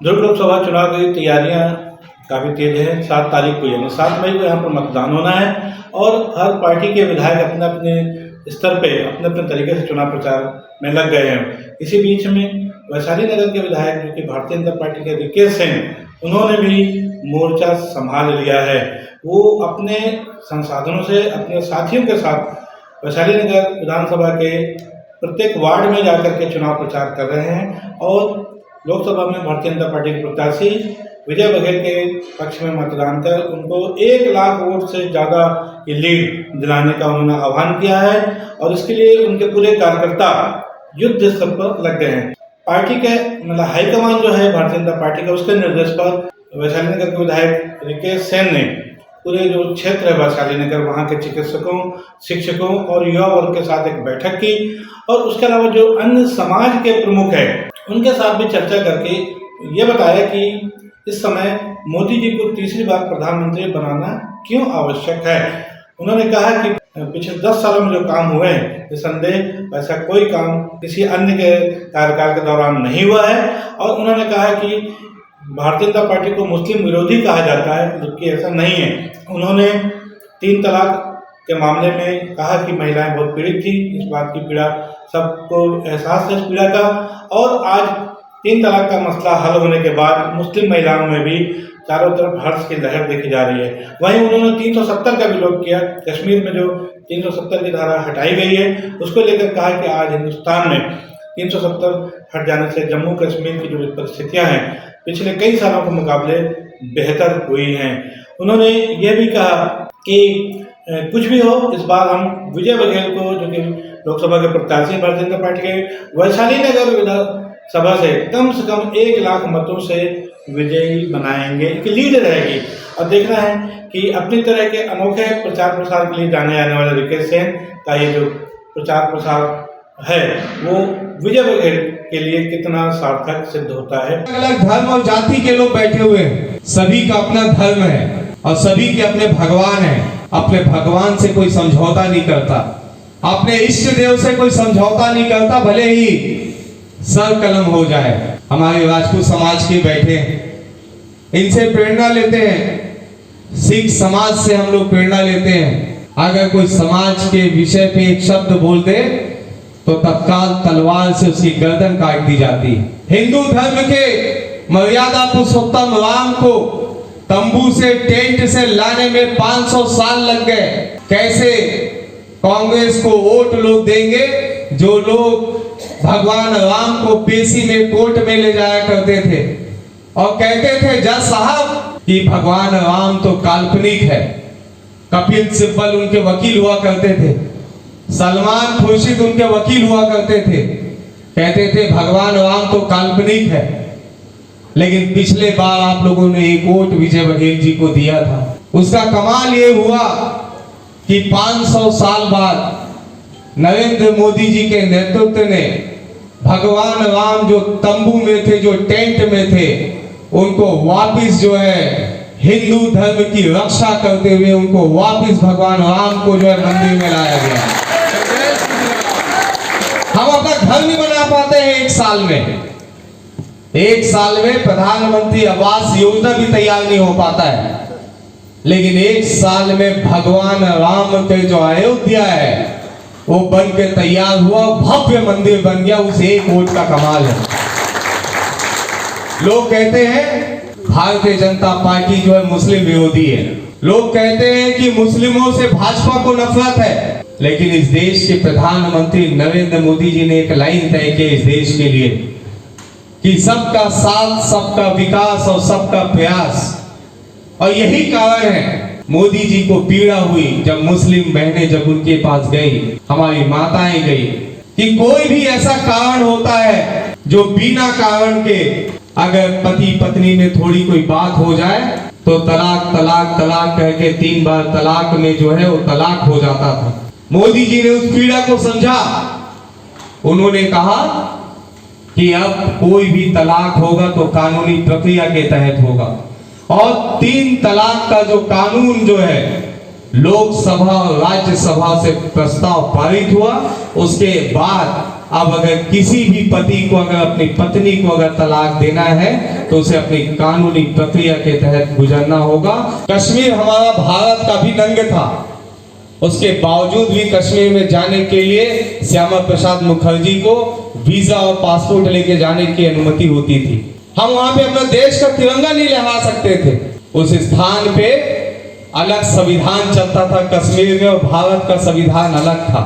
दुर्ग लोकसभा चुनाव की तैयारियां काफ़ी तेज है। 7 तारीख को यानी 7 मई को यहाँ पर मतदान होना है और हर पार्टी के विधायक अपने अपने स्तर पे अपने अपने तरीके से चुनाव प्रचार में लग गए हैं। इसी बीच में वैशाली नगर के विधायक जो कि भारतीय जनता पार्टी के रिकेश हैं, उन्होंने भी मोर्चा संभाल लिया है। वो अपने संसाधनों से अपने साथियों के साथ वैशाली नगर विधानसभा के प्रत्येक वार्ड में जाकर के चुनाव प्रचार कर रहे हैं और लोकसभा में भारतीय जनता पार्टी के प्रत्याशी विजय बघेल के पक्ष में मतदान कर उनको 1 लाख वोट से ज़्यादा की लीड दिलाने का उन्होंने आह्वान किया है और इसके लिए उनके पूरे कार्यकर्ता युद्ध स्तर पर लग गए हैं। पार्टी के मतलब हाईकमान जो है भारतीय जनता पार्टी का, उसके निर्देश पर वैशाली नगर के विधायक रिकेश सेन ने पूरे जो क्षेत्र है वैशाली नगर, वहाँ के चिकित्सकों, शिक्षकों और युवा वर्ग के साथ एक बैठक की और उसके अलावा जो अन्य समाज के प्रमुख हैं उनके साथ भी चर्चा करके ये बताया कि इस समय मोदी जी को तीसरी बार प्रधानमंत्री बनाना क्यों आवश्यक है। उन्होंने कहा कि पिछले 10 सालों में जो काम हुए हैं, निसंदेह ऐसा कोई काम किसी अन्य के कार्यकाल के दौरान नहीं हुआ है और उन्होंने कहा कि भारतीय जनता पार्टी को मुस्लिम विरोधी कहा जाता है, जबकि ऐसा नहीं है। उन्होंने 3 तलाक के मामले में कहा कि महिलाएं बहुत पीड़ित थी, इस बात की पीड़ा सबको एहसास है इस पीड़ा का, और आज 3 तलाक का मसला हल होने के बाद मुस्लिम महिलाओं में भी चारों तरफ हर्ष की लहर देखी जा रही है। वहीं उन्होंने 370 का विरोध किया। कश्मीर में जो 370 की धारा हटाई गई है उसको लेकर कहा कि आज हिंदुस्तान में 370 हट जाने से जम्मू कश्मीर की जो परिस्थितियाँ हैं पिछले कई सालों के मुकाबले बेहतर हुई हैं। उन्होंने ये भी कहा कि कुछ भी हो, इस बार हम विजय बघेल को, जो कि लोकसभा के प्रत्याशी भारतीय जनता पार्टी के, वैशाली नगर विधानसभा से कम 1 लाख मतों से विजयी बनाएंगे, इनकी लीड रहेगी। और देखना है कि अपनी तरह के अनोखे प्रचार प्रसार के लिए जाने आने वाले रिकेश सेन का ये जो प्रचार प्रसार है वो विजय बघेल के लिए कितना सार्थक सिद्ध होता है। अलग अलग धर्म और जाति के लोग बैठे हुए हैं, सभी का अपना धर्म है और सभी के अपने भगवान हैं। अपने भगवान से कोई समझौता नहीं करता, अपने इष्ट देव से कोई समझौता नहीं करता, भले ही सर कलम हो जाए। हमारे राजपूत समाज के बैठे हैं, इनसे प्रेरणा लेते हैं। सिख समाज से हम लोग प्रेरणा लेते हैं। अगर कोई समाज के विषय पे एक शब्द बोल दे तो तत्काल तलवार से उसकी गर्दन काट दी जाती है। हिंदू धर्म के मर्यादा पुरुषोत्तम राम को तंबू से, टेंट से लाने में 500 साल लग गए। कैसे कांग्रेस को वोट लोग देंगे जो लोग भगवान राम को पेशी में कोर्ट में ले जाया करते थे और कहते थे जज साहब कि भगवान राम तो काल्पनिक है। कपिल सिब्बल उनके वकील हुआ करते थे, सलमान खुर्शीद उनके वकील हुआ करते थे, कहते थे भगवान राम तो काल्पनिक है। लेकिन पिछले बार आप लोगों ने एक वोट विजय बघेल जी को दिया था। उसका कमाल ये हुआ कि 500 साल बाद नरेंद्र मोदी जी के नेतृत्व ने भगवान राम जो तंबू में थे, जो टेंट में थे, उनको वापिस जो है हिंदू धर्म की रक्षा करते हुए उनको वापिस भगवान राम को जो है मंदिर में लाया गया। हम अपना घर नहीं बना पाते हैं 1 साल में। 1 साल में प्रधानमंत्री आवास योजना भी तैयार नहीं हो पाता है, लेकिन 1 साल में भगवान राम के जो अयोध्या है वो बन के तैयार हुआ, भव्य मंदिर बन गया। उस 1 वोट का कमाल है। लोग कहते हैं भारतीय जनता पार्टी जो है मुस्लिम विरोधी है। लोग कहते हैं कि मुस्लिमों से भाजपा को नफरत है, लेकिन इस देश के प्रधानमंत्री नरेंद्र मोदी जी ने एक लाइन तय की इस देश के लिए कि सबका साथ, सबका विकास और सबका प्रयास। और यही कारण है मोदी जी को पीड़ा हुई जब मुस्लिम बहनें जब उनके पास गई, हमारी माताएं गई, कि कोई भी ऐसा कारण होता है जो बिना कारण के अगर पति पत्नी में थोड़ी कोई बात हो जाए तो तलाक तलाक तलाक कह के 3 बार तलाक में जो है वो तलाक हो जाता था। मोदी जी ने उस पीड़ा को समझा। उन्होंने कहा कि अब कोई भी तलाक होगा तो कानूनी प्रक्रिया के तहत होगा और 3 तलाक का जो कानून जो है लोकसभा और राज्यसभा से प्रस्ताव पारित हुआ। उसके बाद अब अगर किसी भी पति को अगर अपनी पत्नी को अगर तलाक देना है तो उसे अपनी कानूनी प्रक्रिया के तहत गुजरना होगा। कश्मीर हमारा भारत का भी अंग था, उसके बावजूद भी कश्मीर में जाने के लिए श्यामा प्रसाद मुखर्जी को वीजा और पासपोर्ट लेके जाने की अनुमति होती थी। हम वहां पे अपना देश का तिरंगा नहीं लहरा सकते थे। उस स्थान पे अलग संविधान चलता था कश्मीर में, और भारत का संविधान अलग था।